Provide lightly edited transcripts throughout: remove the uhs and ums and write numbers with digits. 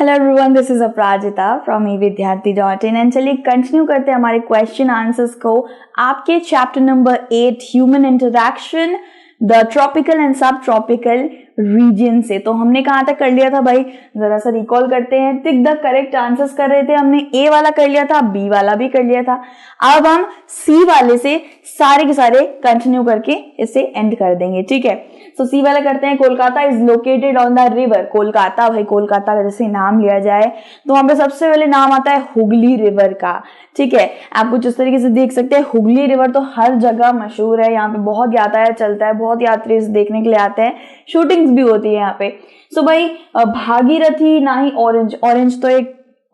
Hello everyone, this is Aparajita from evidyarthi.in and चलिए continue करते हैं हमारे क्वेश्चन आंसर्स को आपके chapter number 8 human interaction the tropical and सब ट्रॉपिकल रीजन से। तो हमने कहाँ तक कर लिया था भाई, जरा सा रिकॉल करते हैं। टिक द करेक्ट आंसर्स कर रहे थे हमने, ए वाला कर लिया था, बी वाला भी कर लिया था। अब हम सी वाले से सारे के सारे कंटिन्यू करके इसे एंड कर देंगे, ठीक है। सो सी वाला करते हैं। Kolkata is located on the river. Kolkata, भाई कोलकाता का जैसे नाम लिया जाए तो वहां पे सबसे पहले नाम आता है हुगली रिवर का, ठीक है। आप कुछ इस तरीके से देख सकते हैं, हुगली रिवर तो हर जगह मशहूर है, यहाँ पे बहुत यातायात चलता है, बहुत यात्री इसे देखने के लिए आते हैं, शूटिंग्स भी होती है यहाँ पे। सो भाई भागीरथी ना ही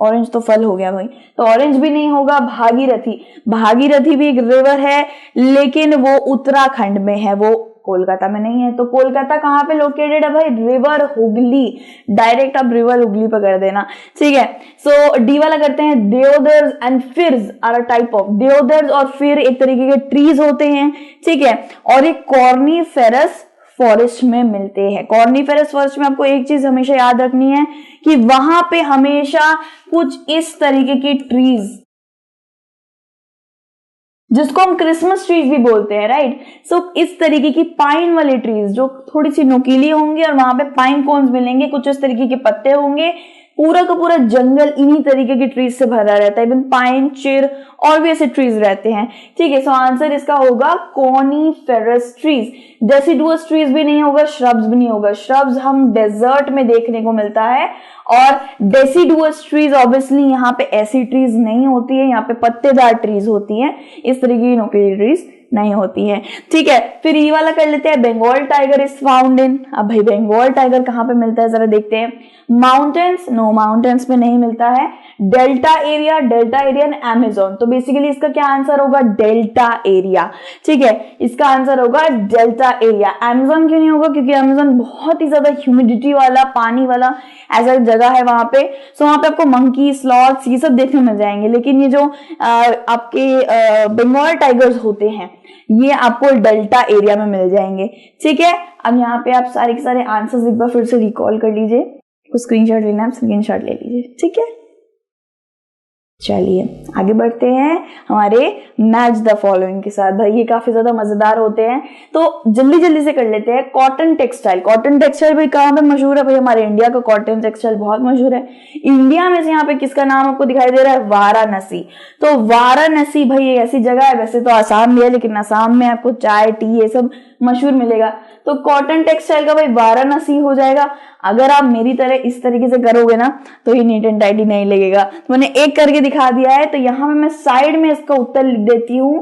ऑरेंज तो फल हो गया भाई, तो ऑरेंज भी नहीं होगा। भागीरथी भी एक रिवर है लेकिन वो उत्तराखंड में है, वो कोलकाता में नहीं है। तो कोलकाता कहाँ पे लोकेटेड है भाई, रिवर हुगली। डायरेक्ट आप रिवर हुगली पर कर देना, ठीक है। सो डी वाला करते हैं। Deodars and firs are a type of, deodars और फिर एक तरीके के ट्रीज होते हैं, ठीक है। और एक कॉर्निफेरस फॉरेस्ट में मिलते हैं। कॉर्निफेरस फॉरेस्ट में आपको एक चीज हमेशा याद रखनी है कि वहां पे हमेशा कुछ इस तरीके की ट्रीज, जिसको हम क्रिसमस ट्रीज भी बोलते हैं, राइट। सो इस तरीके की पाइन वाली ट्रीज जो थोड़ी सी नुकीली होंगी और वहां पे पाइन कोन्स मिलेंगे, कुछ इस तरीके के पत्ते होंगे। पूरा का पूरा जंगल इन्हीं तरीके की ट्रीज से भरा रहता है, इवन पाइन, चिर और भी ऐसे ट्रीज रहते हैं, ठीक है। सो आंसर इसका होगा कॉर्निफेरस ट्रीज। डेसिडुअस ट्रीज भी नहीं होगा, श्रब्स भी नहीं होगा। श्रब्स हम डेजर्ट में देखने को मिलता है और डेसिडुअस ट्रीज ऑब्वियसली यहाँ पे ऐसी ट्रीज नहीं होती है, यहाँ पे पत्तेदार ट्रीज होती हैं, इस तरीके की नुकीली ट्रीज नहीं होती है, ठीक है। फिर ये वाला कर लेते हैं। Bengal tiger is found in. अब भाई बंगाल टाइगर कहाँ पे मिलता है जरा देखते हैं। माउंटेन्स, नो माउंटेन्स में नहीं मिलता है। Delta area and Amazon. तो बेसिकली इसका क्या आंसर होगा, डेल्टा एरिया, ठीक है। इसका आंसर होगा डेल्टा एरिया। अमेजोन क्यों नहीं होगा, क्योंकि अमेजोन बहुत ही ज्यादा ह्यूमिडिटी वाला, पानी वाला ऐसा जगह है वहां पे। सो वहां पे आपको मंकी, स्लॉथ्स ये सब देखने मिल जाएंगे, लेकिन ये जो आपके बंगाल टाइगर्स होते हैं ये आपको डेल्टा एरिया में मिल जाएंगे, ठीक है। अब यहाँ पे आप सारे के सारे आंसर्स एक बार फिर से रिकॉल कर लीजिए। कुछ स्क्रीनशॉट लेना है, स्क्रीनशॉट ले लीजिए, ठीक है। चलिए आगे बढ़ते हैं हमारे मैच द फॉलोइंग के साथ। भाई ये काफी ज्यादा मजेदार होते हैं, तो जल्दी जल्दी से कर लेते हैं। कॉटन टेक्सटाइल, कॉटन टेक्सटाइल भाई कहाँ पे मशहूर है, भाई हमारे इंडिया का कॉटन टेक्सटाइल बहुत मशहूर है। इंडिया में से यहाँ पे किसका नाम आपको दिखाई दे रहा है, वाराणसी। तो वाराणसी भाई ये ऐसी जगह है, वैसे तो आसाम भी है लेकिन आसाम में आपको चाय, टी ये सब मशहूर मिलेगा। तो कॉटन टेक्सटाइल का भाई वाराणसी हो जाएगा। अगर आप मेरी तरह इस तरीके से करोगे ना तो ये नीट एंड टाइडी नहीं लगेगा, तो मैंने एक करके दिखा दिया है। तो यहां पे मैं साइड में इसका उत्तर लिख देती हूं,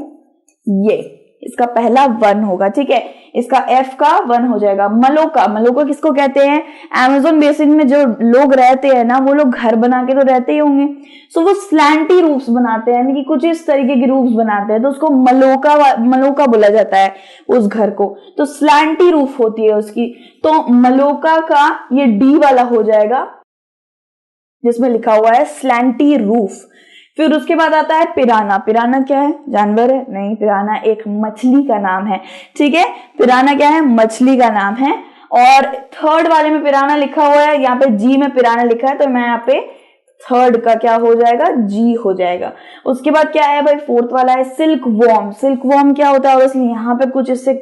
ये इसका पहला 1 होगा, ठीक है। इसका F का 1 हो जाएगा। मलोका किसको कहते हैं, अमेज़न बेसिन में जो लोग रहते हैं ना वो लोग घर बना के तो रहते ही होंगे, सो वो स्लैंटी रूफ्स बनाते हैं, यानी कि कुछ इस तरीके के रूफ्स बनाते हैं, तो उसको मलोका बोला जाता है उस घर को। तो स्लैंटी रूफ होती है उसकी, तो मलोका का ये डी वाला हो जाएगा जिसमें लिखा हुआ है स्लैंटी रूफ। फिर उसके बाद आता है पिराना। पिराना क्या है, जानवर है? नहीं, पिराना एक मछली का नाम है, ठीक है। पिराना क्या है, मछली का नाम है। और थर्ड वाले में पिराना लिखा हुआ है, यहाँ पे जी में पिराना लिखा है, तो मैं यहाँ पे थर्ड का क्या हो जाएगा, जी हो जाएगा। उसके बाद क्या है भाई, फोर्थ वाला है सिल्क वॉर्म। सिल्क वॉर्म क्या होता है, इसलिए यहाँ पे कुछ इससे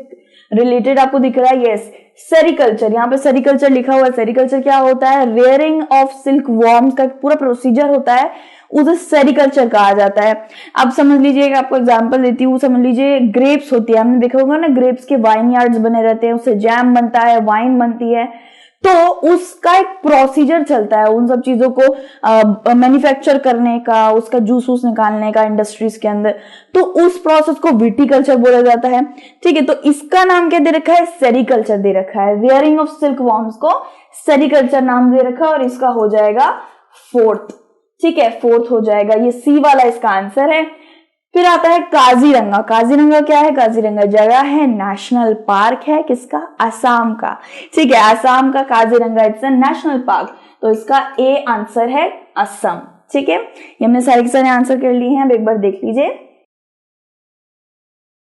रिलेटेड आपको दिख रहा है, यस सेरिकल्चर। यहाँ पे सेरिकल्चर लिखा हुआ है। सेरिकल्चर क्या होता है, रेयरिंग ऑफ सिल्क वॉर्म्स का पूरा प्रोसीजर होता है, उसे सेरिकल्चर कहा जाता है। अब समझ लीजिए, आपको एग्जांपल देती हूँ, समझ लीजिए ग्रेप्स होती है, हमने देखा होगा ना ग्रेप्स के वाइन यार्ड्स बने रहते हैं, उससे जैम बनता है, वाइन बनती है, तो उसका एक प्रोसीजर चलता है उन सब चीजों को मैन्युफैक्चर करने का, उसका जूस निकालने का इंडस्ट्रीज के अंदर, तो उस प्रोसेस को विटिकल्चर बोला जाता है, ठीक है। तो इसका नाम क्या दे रखा है, सेरिकल्चर दे रखा है। रेयरिंग ऑफ सिल्क वॉर्म्स को सेरिकल्चर नाम दे रखा है और इसका हो जाएगा फोर्थ, ठीक है, फोर्थ हो जाएगा। ये सी वाला इसका आंसर है। फिर आता है काजीरंगा। काजीरंगा क्या है, काजीरंगा जगह है, नेशनल पार्क है, किसका, असम का, ठीक है। असम का Kaziranga it's a national park, तो इसका ए आंसर है असम, ठीक है। ये हमने सारे के सारे आंसर कर लिए हैं, अब एक बार देख लीजिए।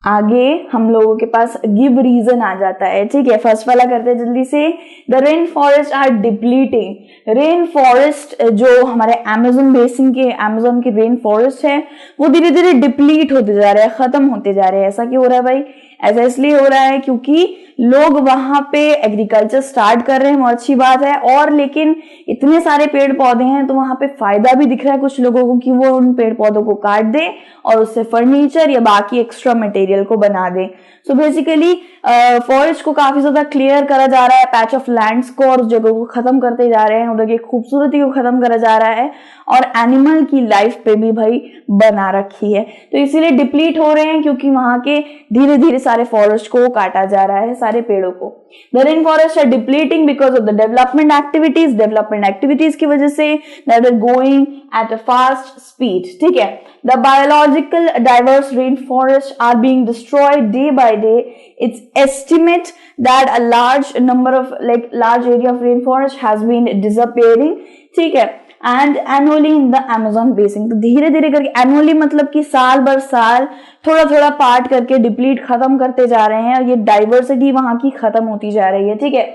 आगे हम लोगों के पास गिव रीजन आ जाता है, ठीक है। फर्स्ट वाला करते हैं जल्दी से। The rain forest are depleting. Rain forest जो हमारे अमेज़न बेसिन के, अमेज़न की रेन फॉरेस्ट है वो धीरे धीरे डिप्लीट होते जा रहे हैं, खत्म होते जा रहे हैं। ऐसा क्यों हो रहा है भाई? ऐसा इसलिए हो रहा है क्योंकि लोग वहां पे एग्रीकल्चर स्टार्ट कर रहे हैं, वो अच्छी बात है, और लेकिन इतने सारे पेड़ पौधे हैं तो वहां पे फायदा भी दिख रहा है कुछ लोगों को कि वो उन पेड़ पौधों को काट दे और उससे फर्नीचर या बाकी एक्स्ट्रा मटेरियल को बना दे। सो बेसिकली फॉरेस्ट को काफी ज्यादा क्लियर करा जा रहा है, पैच ऑफ लैंड्स को, और उस जगह को खत्म करते जा रहे हैं, उधर की खूबसूरती को खत्म करा जा रहा है, और एनिमल की लाइफ पे भी भाई बना रखी है। तो इसीलिए डिप्लीट हो रहे हैं क्योंकि वहां के धीरे धीरे सारे फॉरेस्ट को काटा जा रहा है, सारे पेड़ों को। The rain forest are depleting because of the development activities. Development activities की वजह से that are going at a fast speed, ठीक है। The biological diverse rain forest are being destroyed day by day. It's estimate that a large number of large area of rainforest has been disappearing, ठीक है। And annually in the Amazon basin. तो धीरे धीरे करके, annually मतलब कि साल भर साल थोड़ा थोड़ा पार्ट करके डिप्लीट खत्म करते जा रहे हैं, और ये डाइवर्सिटी वहां की खत्म होती जा रही है, ठीक है।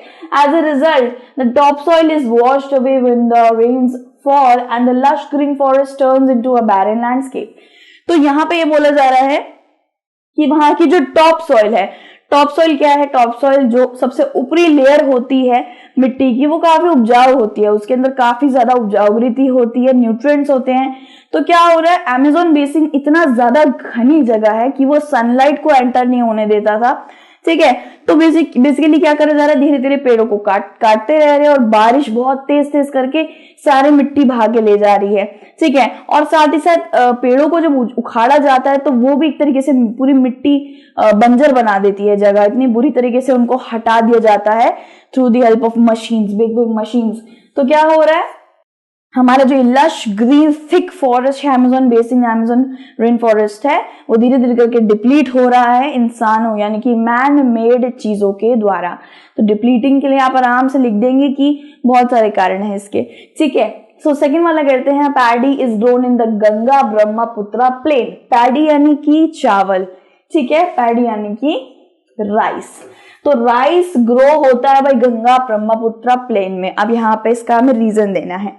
As a result the top soil is washed away when the rains fall and the lush green forest turns into a barren landscape. तो यहाँ पे ये बोला जा रहा है कि वहां की जो टॉप सॉइल है, टॉप सॉइल क्या है? टॉप सॉइल जो सबसे ऊपरी लेयर होती है मिट्टी की, वो काफी उपजाऊ होती है, उसके अंदर काफी ज्यादा उपजाऊगृति होती है, न्यूट्रिएंट्स होते हैं। तो क्या हो रहा है, अमेज़न बेसिन इतना ज्यादा घनी जगह है कि वो सनलाइट को एंटर नहीं होने देता था, ठीक है। तो बेसिकली क्या करा जा रहा है, धीरे धीरे पेड़ों को काटते रह रहे हैं, और बारिश बहुत तेज तेज करके सारे मिट्टी भागे ले जा रही है, ठीक है। और साथ ही साथ पेड़ों को जब उखाड़ा जाता है तो वो भी एक तरीके से पूरी मिट्टी बंजर बना देती है जगह, इतनी बुरी तरीके से उनको हटा दिया जाता है through the help of machines, big big machines. तो क्या हो रहा है, हमारा जो लश ग्रीन थिक फॉरेस्ट है, Amazon basin, Amazon rain forest है, वो धीरे धीरे करके डिप्लीट हो रहा है इंसानों यानी कि मैन मेड चीजों के द्वारा। तो डिप्लीटिंग के लिए आप आराम से लिख देंगे कि बहुत सारे कारण हैं इसके, ठीक है। सो सेकंड वाला करते हैं, paddy is grown in the Ganga Brahmaputra plain. Paddy यानी कि चावल, ठीक है, पैडी यानी कि राइस। तो राइस ग्रो होता है भाई गंगा ब्रह्मपुत्रा प्लेन में। अब यहाँ पे इसका हमें रीजन देना है।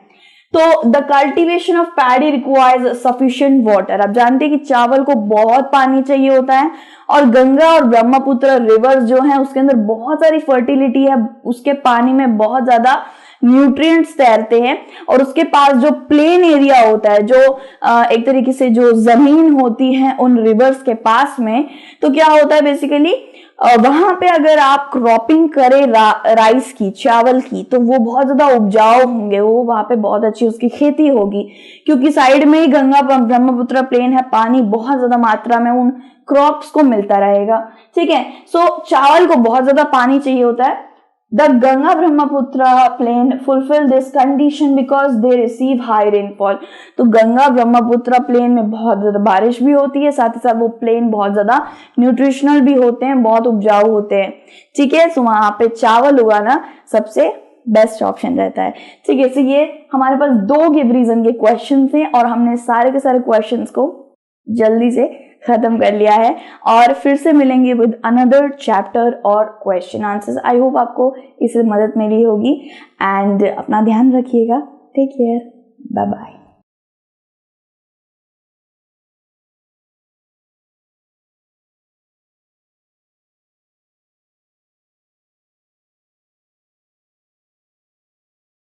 तो the cultivation of paddy requires sufficient water. आप जानते हैं कि चावल को बहुत पानी चाहिए होता है, और गंगा और ब्रह्मपुत्र रिवर्स जो है उसके अंदर बहुत सारी फर्टिलिटी है, उसके पानी में बहुत ज्यादा न्यूट्रिएंट्स तैरते हैं, और उसके पास जो प्लेन एरिया होता है, जो एक तरीके से जो जमीन होती है उन रिवर्स के पास में, तो क्या होता है बेसिकली वहां पे अगर आप क्रॉपिंग करें राइस की, चावल की, तो वो बहुत ज्यादा उपजाऊ होंगे, वो वहां पे बहुत अच्छी उसकी खेती होगी, क्योंकि साइड में ही गंगा ब्रह्मपुत्र प्लेन है, पानी बहुत ज्यादा मात्रा में उन क्रॉप्स को मिलता रहेगा, ठीक है। सो चावल को बहुत ज्यादा पानी चाहिए होता है। The Ganga Brahmaputra plain fulfill this condition because they receive high rainfall। तो गंगा ब्रह्मपुत्र प्लेन में बहुत ज्यादा बारिश भी होती है, साथ ही साथ वो प्लेन बहुत ज्यादा न्यूट्रिशनल भी होते हैं, बहुत उपजाऊ होते हैं, ठीक है। तो वहां पे चावल उगाना सबसे बेस्ट ऑप्शन रहता है, ठीक है। तो ये हमारे पास 2 गिव रीजन के क्वेश्चन थे, और हमने सारे के सारे क्वेश्चंस को जल्दी से खत्म कर लिया है, और फिर से मिलेंगे विद अनदर चैप्टर और क्वेश्चन आंसर्स। आई होप आपको इससे मदद मिली होगी, एंड अपना ध्यान रखिएगा। Take care, bye bye.